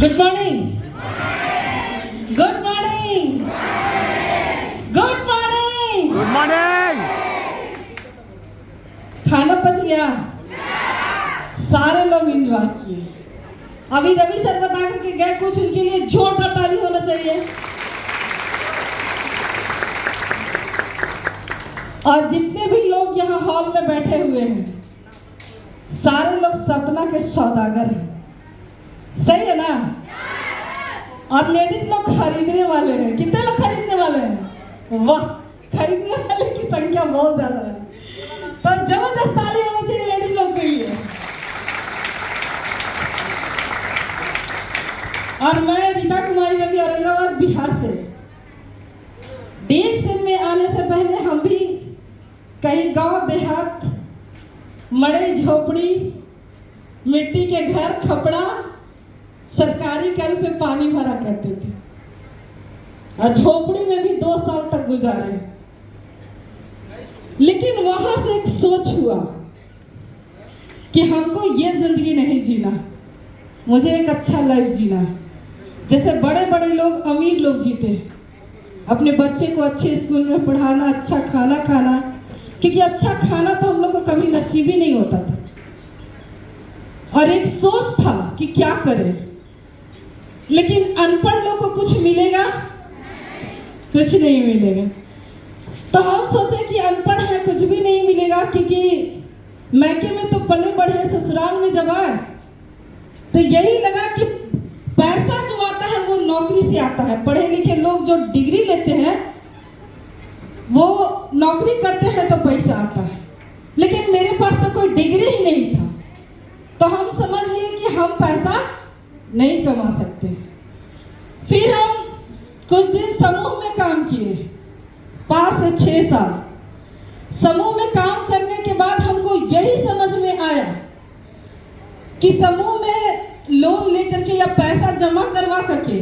Good morning, good morning, good morning, good morning. खाना पच गया? सारे लोग एंजॉय किए। अभी रवि सर बता के गए, कुछ उनके लिए जोरदार ताली होना चाहिए। और जितने भी लोग यहाँ हॉल में बैठे हुए हैं, सारे लोग सपना के सौदागर हैं, सही है ना? और लेडीज लोग खरीदने वाले हैं। कितने लोग खरीदने वाले हैं? वाह, खरीदने वाले की संख्या बहुत ज्यादा है। तो जबरदस्त ताली होना चाहिए लेडीज लोग के लिए। और मैं रीता कुमारी रवि, औरंगाबाद बिहार से। डीएक्सएन में आने से पहले हम भी कहीं गांव देहात, मड़ई झोपड़ी, मिट्टी के घर, खपड़ा, सरकारी कल पे पानी भरा करते थे और झोपड़ी में भी 2 साल तक गुजारे। लेकिन वहां से एक सोच हुआ कि हमको ये जिंदगी नहीं जीना, मुझे एक अच्छा लाइफ जीना है। जैसे बड़े बड़े लोग, अमीर लोग जीते, अपने बच्चे को अच्छे स्कूल में पढ़ाना, अच्छा खाना खाना, क्योंकि अच्छा खाना तो हम लोग को कभी नसीब ही नहीं होता था। और एक सोच था कि क्या करें, लेकिन अनपढ़ लोग को कुछ मिलेगा? कुछ नहीं मिलेगा। तो हम सोचे कि अनपढ़ है, कुछ भी नहीं मिलेगा, क्योंकि मैके में तो पले बढ़े, ससुराल में जब आए तो यही लगा कि पैसा जो आता है वो नौकरी से आता है। पढ़े लिखे लोग जो डिग्री लेते हैं वो नौकरी करते हैं तो पैसा आता है, लेकिन मेरे पास तो कोई डिग्री ही नहीं था। तो हम समझ लिए कि हम पैसा नहीं कमा सकते। फिर हम कुछ दिन समूह में काम किए, 5 से 6 साल समूह में काम करने के बाद हमको यही समझ में आया कि समूह में लोन लेकर के या पैसा जमा करवा करके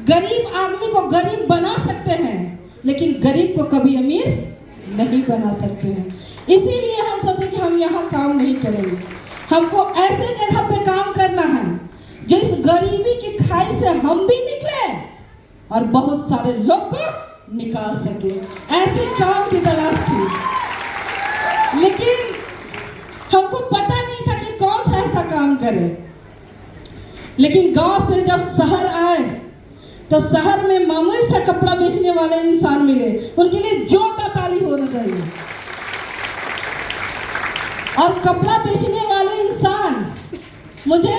गरीब आदमी को गरीब बना सकते हैं, लेकिन गरीब को कभी अमीर नहीं बना सकते हैं। इसीलिए हम सोचे कि हम यहाँ काम नहीं करेंगे, हमको ऐसे जगह पे काम करना है जो इस गरीबी की खाई से हम भी निकले और बहुत सारे लोग को निकाल सके। ऐसे काम की तलाश थी, लेकिन हमको पता नहीं था कि कौन सा ऐसा काम करें। लेकिन गांव से जब शहर आए तो शहर में मामूली सा कपड़ा बेचने वाले इंसान मिले, उनके लिए जोरदार ताली होना चाहिए। और कपड़ा बेचने वाले इंसान मुझे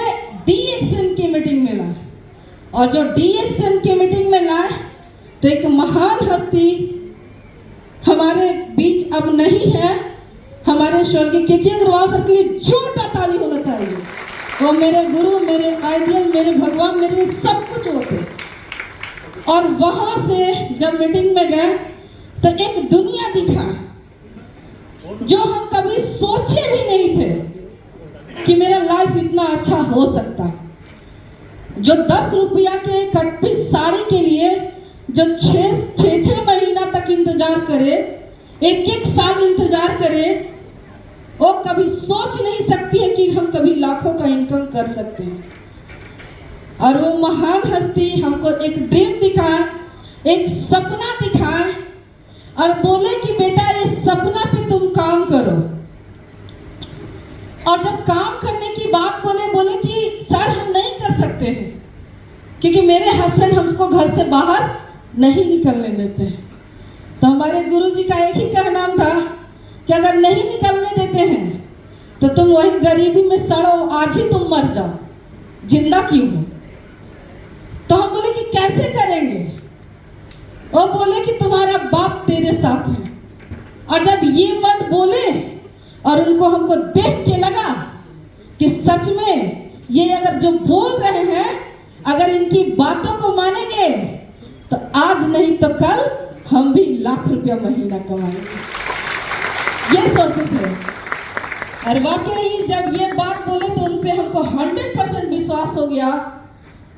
डीएक्सएन की मीटिंग में लाए, और जो डीएक्सएन की मीटिंग में लाए तो एक महान हस्ती हमारे बीच अब नहीं है, हमारे स्वर्गीय के अग्रवाल सर के लिए जोरदार ताली होना चाहिए। वो मेरे गुरु, मेरे आइडियल, मेरे भगवान, मेरे सब कुछ होते। और वहां से जब मीटिंग में गए तो एक दुनिया दिखा जो हम कभी सोचे भी नहीं थे कि मेरा लाइफ इतना अच्छा हो सकता है। जो 10 रुपया के कट पीस साड़ी के लिए जो 6 महीना तक इंतजार करे, 1 साल इंतजार करे, वो कभी सोच नहीं सकती है कि हम कभी लाखों का इनकम कर सकते हैं। और वो महान हस्ती हमको एक ड्रीम दिखाए, एक सपना दिखाए और बोले कि बेटा ये सपना पे तुम काम करो। और जब काम करने की बात बोले कि सर हम नहीं कर सकते हैं, क्योंकि मेरे हस्बैंड हमको घर से बाहर नहीं निकलने देते हैं। तो हमारे गुरुजी का एक ही कहना था कि अगर नहीं निकलने देते हैं तो तुम वही गरीबी में सड़ो, आज ही तुम मर जाओ, जिंदा क्यों हो। तो हम बोले कि कैसे करेंगे? वो बोले कि तुम्हारा बाप तेरे साथ है। और जब ये वर्ड बोले और उनको हमको देख के लगा कि सच में ये अगर जो बोल रहे हैं, अगर इनकी बातों को मानेंगे तो आज नहीं तो कल हम भी लाख रुपया महीना कमाएंगे, ये सोचे थे। और वाकई जब ये बात बोले तो उन पे हमको 100% विश्वास हो गया।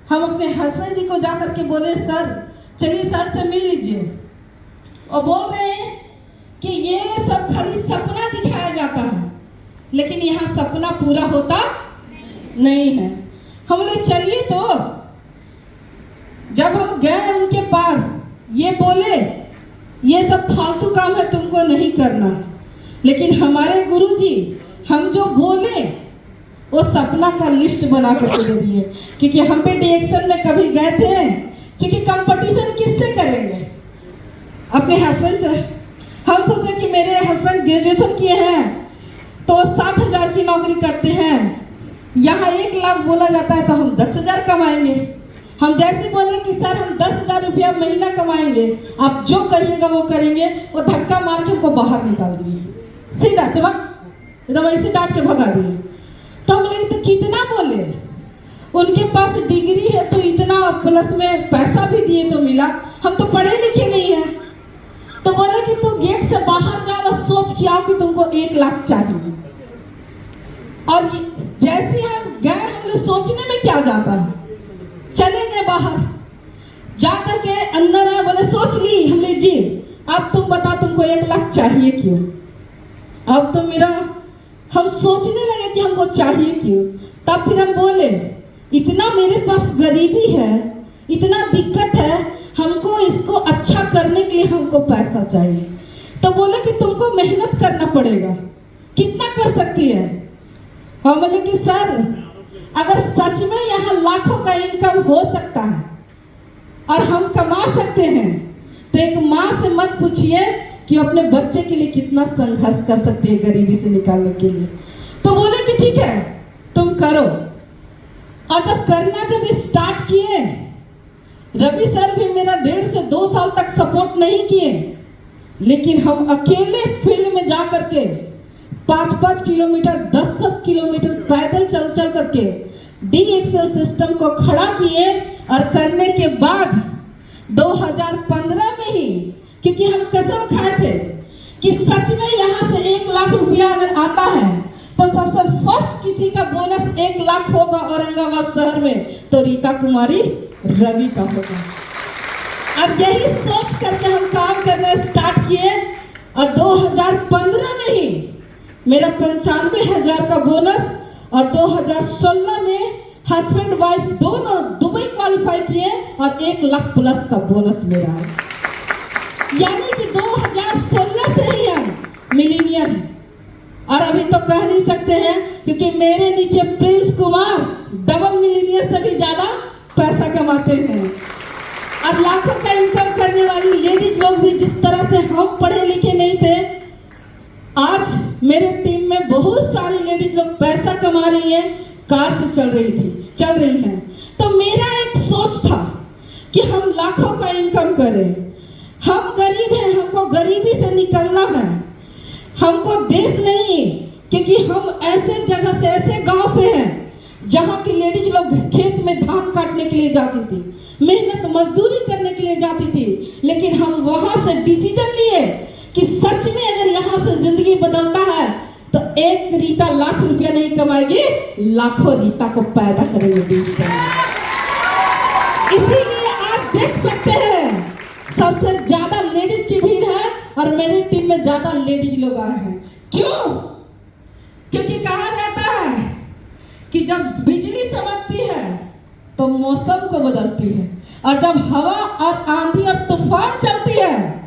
हम अपने हस्बैंड जी को जा करके बोले, सर चलिए सर से मिल लीजिए। और बोल रहे हैं कि ये सब खाली सपना दिखाया जाता है, लेकिन यहाँ सपना पूरा होता नहीं है। हम बोले चलिए तो जब हम गए उनके पास, ये बोले ये सब फालतू काम है, तुमको नहीं करना। लेकिन हमारे गुरुजी हम जो बोले वो सपना का लिस्ट बना कर दे दिए, क्योंकि हम भी डिएक्शन में कभी गए थे, क्योंकि कंपटीशन किससे करेंगे? अपने हस्बैंड से। हम सोचे कि मेरे हस्बैंड ग्रेजुएशन किए हैं तो 60,000 की नौकरी करते हैं, यहाँ 1 लाख बोला जाता है तो हम 10,000 कमाएंगे। हम जैसे बोले कि सर हम 10,000 रुपया महीना कमाएंगे, आप जो करिएगा वो करेंगे, वो धक्का मार के हमको बाहर निकाल दिए सीधा, एकदम ऐसे डांट के भगा दिए। तो हम बोले तो कितना बोले, उनके पास डिग्री है तो इतना, प्लस में पैसा भी दिए तो मिला, हम तो पढ़े लिखे नहीं हैं। तो बोले कि तू गेट से बाहर जाओ और सोच के आओ कि तुमको 1 लाख चाहिए। और जैसे हम गए, हमने सोचने में क्या जाता है, चले गए बाहर, जा करके अंदर आए, बोले सोच ली। हमने जी अब तुम बता तुमको 1 लाख चाहिए क्यों? अब तो मेरा, हम सोचने लगे कि हमको चाहिए क्यों। तब फिर हम बोले इतना मेरे पास गरीबी है, इतना दिक्कत है, हमको इसको अच्छा करने के लिए हमको पैसा चाहिए। तो बोले कि तुमको मेहनत करना पड़ेगा, कितना कर सकती है? हम बोले कि सर अगर सच में यहाँ लाखों का इनकम हो सकता है और हम कमा सकते हैं, तो एक माँ से मत पूछिए कि अपने बच्चे के लिए कितना संघर्ष कर सकती है गरीबी से निकालने के लिए। तो बोले कि ठीक है तुम करो। और जब स्टार्ट किए, रवि सर भी मेरा 1.5 से 2 साल तक सपोर्ट नहीं किए, लेकिन हम अकेले फील्ड में जा करके 5-5 किलोमीटर 10-10 किलोमीटर पैदल चल करके डीएक्सल सिस्टम को खड़ा किए। और करने के बाद 2015 में ही, क्योंकि हम कसम खाए थे कि सच में यहाँ से 1 लाख रुपया अगर आता है तो सबसे फर्स्ट किसी का बोनस 1 लाख होगा औरंगाबाद शहर में, तो रीता कुमारी रवि का होगा। अब यही सोच करके हम काम करना स्टार्ट किए। और 2015 में ही मेरा 95,000 का बोनस, और 2016 में हस्बैंड वाइफ दोनों दुबई क्वालिफाई किए और 1 लाख प्लस का बोनस मेरा है। यानी कि 2016 से ही हम मिलीनियर। और अभी तो कह नहीं सकते हैं, क्योंकि मेरे नीचे प्रिंस कुमार डबल मिलीनियर से भी ज्यादा पैसा कमाते हैं। और लाखों का इनकम करने वाली लेडीज लोग भी, जिस तरह से हम पढ़े लिखे नहीं थे, आज मेरे टीम में बहुत सारी लेडीज लोग पैसा कमा रही है, कार से चल रही हैं। तो मेरा एक सोच था कि हम लाखों का इनकम करें। हम गरीब हैं, हमको गरीबी से निकलना है। हमको देश नहीं, क्योंकि हम ऐसे जगह से, ऐसे गांव से हैं जहाँ की लेडीज लोग खेत में धान काटने के लिए जाती थी, मेहनत मजदूरी करने के लिए जाती थी। लेकिन हम वहां से डिसीजन लिए कि सच में अगर यहाँ से जिंदगी बदलता है तो एक रीता लाख रुपया नहीं कमाएगी, लाखों रीता को पैदा करेंगे। इसीलिए आप देख सकते हैं सबसे ज्यादा लेडीज की भीड़ है और मेरी टीम में ज्यादा लेडीज लोग आए हैं। क्यों? क्योंकि कहा जाता है कि जब बिजली चमकती है तो मौसम को बदलती है, और जब हवा और आंधी और तूफान चलती है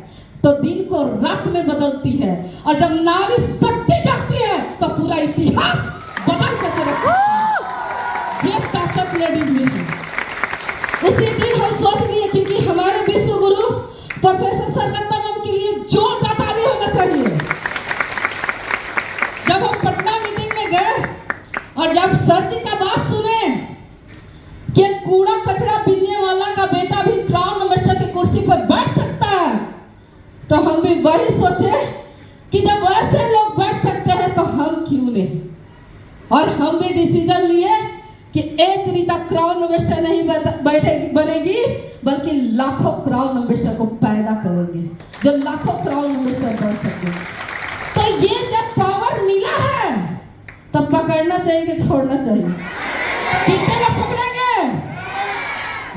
तो दिन को रात में बदलती है, और जब नारी शक्ति जागती है तो पूरा इतिहास बदल कर रखती है। ये ताकत लेडीज में है। उसी दिन हम सोच लिए, क्योंकि हमारे विश्व गुरु प्रोफेसर सरगतम के लिए जोरदार ताली होना चाहिए। जब हम पटना मीटिंग में गए और जब सर जी का बात सुने कि कूड़ा कचरा बीनने वाला का बेटा भी क्राउन मिनिस्टर की कुर्सी पर बैठ सकता है, तो हम भी वही सोचे कि जब वैसे लोग बैठ सकते हैं तो हम क्यों नहीं। और हम भी डिसीजन लिए कि एक रीता क्राउन मिनिस्टर नहीं बनेगी, बल्कि लाखों क्राउन मिनिस्टर को पैदा करेंगे जो लाखों क्राउन मिनिस्टर बन सके। तो ये जब पावर मिला है तब पकड़ना चाहिए कि छोड़ना चाहिए? कितने लोग पकड़ेंगे?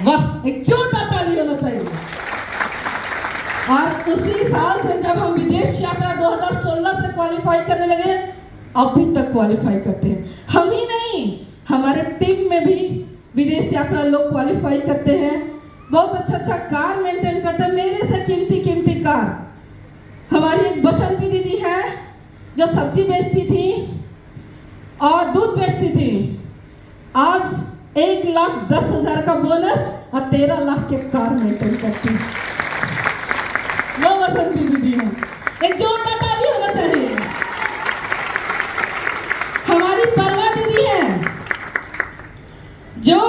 वाह, एक छोटा ताली होना चाहिए। और उसी साल से जब हम विदेश यात्रा 2016 से क्वालिफाई करने लगे, अभी तक क्वालिफाई करते हैं। हम ही नहीं, हमारे टीम में भी विदेश यात्रा लोग क्वालिफाई करते हैं। बहुत अच्छा अच्छा कार मेंटेन करते हैं, मेरे से कीमती कीमती कार। हमारी एक बसंती दीदी है जो सब्जी बेचती थी और दूध बेचती थी, आज 1,10,000 का बोनस और 13 लाख के कार मेंटेन करती है। वो बसंती दीदी है, एक जोरदार ताली होना चाहिए। हमारी परवा दीदी है जो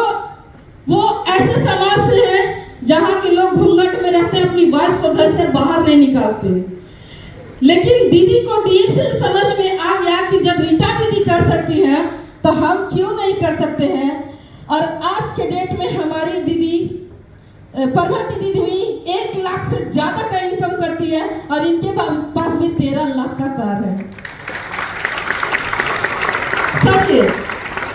वो ऐसे समाज से है जहां के लोग घूंघट में रहते हैं, अपनी वाइफ को घर से बाहर नहीं निकालते, लेकिन दीदी को डीएक्सएल समझ में आ गया कि जब रीटा दीदी कर सकती हैं तो हम क्यों नहीं कर सकते हैं। और आज के डेट में हमारी दीदी परवा दीदी हुई 1 लाख से ज्यादा का इनकम करती है और इनके पास भी 13 लाख का कार है। सच है।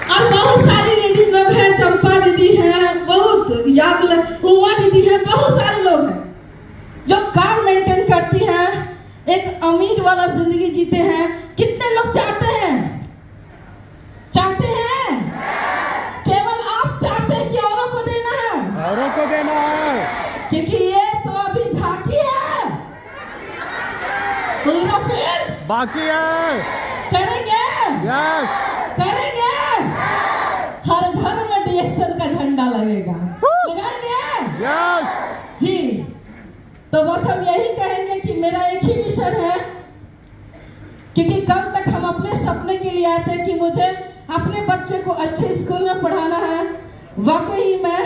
और बहुत सारी लेडीज लोग हैं, चंपा दीदी हैं, बहुत उमा दीदी है, बहुत सारे लोग हैं जो कार मेंटेन करती हैं, एक अमीर वाला जिंदगी जीते हैं। कितने लोग चाहते हैं? चाहते हैं? केवल आप चाहते हैं कि औरों को देना है? औरों को देना है, क्योंकि ये तो अभी झांकी है, पूरा फिर बाकी है। करेंगे, यस, करेंगे। हर घर में डीएक्सएल का झंडा लगेगा, लगाएंगे? यस जी। तो बस हम यही कहेंगे कि मेरा एक ही मिशन है, क्योंकि कल तक हम अपने सपने के लिए आए थे कि मुझे अपने बच्चे को अच्छे स्कूल में पढ़ाना है। वाकई मैं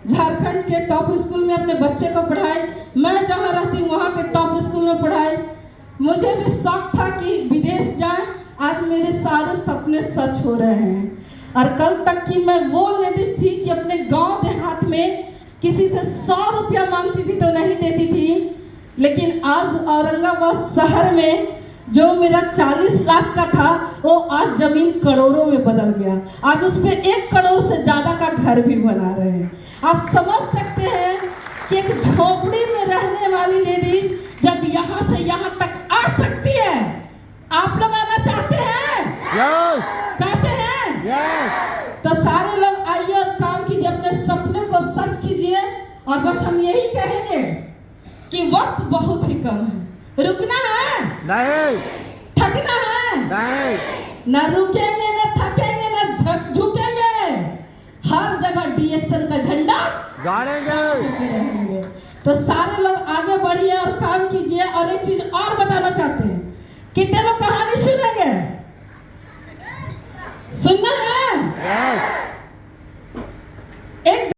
झारखंड के टॉप स्कूल में अपने बच्चे को पढ़ाए, मैं जहाँ रहती हूँ वहाँ के टॉप स्कूल में पढ़ाए। मुझे भी शौक था कि विदेश जाए, आज मेरे सारे सपने सच हो रहे हैं। और कल तक की मैं वो लेडीज थी कि अपने गांव देहात में किसी से 100 रुपया मांगती थी तो नहीं देती थी, लेकिन आज औरंगाबाद शहर में जो मेरा 40 लाख का था वो आज जमीन करोड़ों में बदल गया। आज उस पे 1 करोड़ से ज्यादा का घर भी बना रहे हैं। आप समझ सकते हैं कि एक झोपड़ी में रहने वाली लेडीज जब यहाँ से यहाँ तक आ सकती है। आप लोग आना चाहते हैं? यस, चाहते हैं? यस। तो सारे लोग आइए और काम कीजिए, अपने सपने को सच कीजिए। और बस हम यही कहेंगे कि वक्त बहुत ही कम है, रुकना है नहीं, थकना है नहीं, ना, रुकेंगे ना थकेंगे ना झुकेंगे, हर जगह डीएक्सएल का झंडा गाड़ेंगे। तो सारे लोग आगे बढ़िए और काम कीजिए। और एक चीज और बताना चाहते हैं, कितने लोग कहानी सुनेंगे? सुनना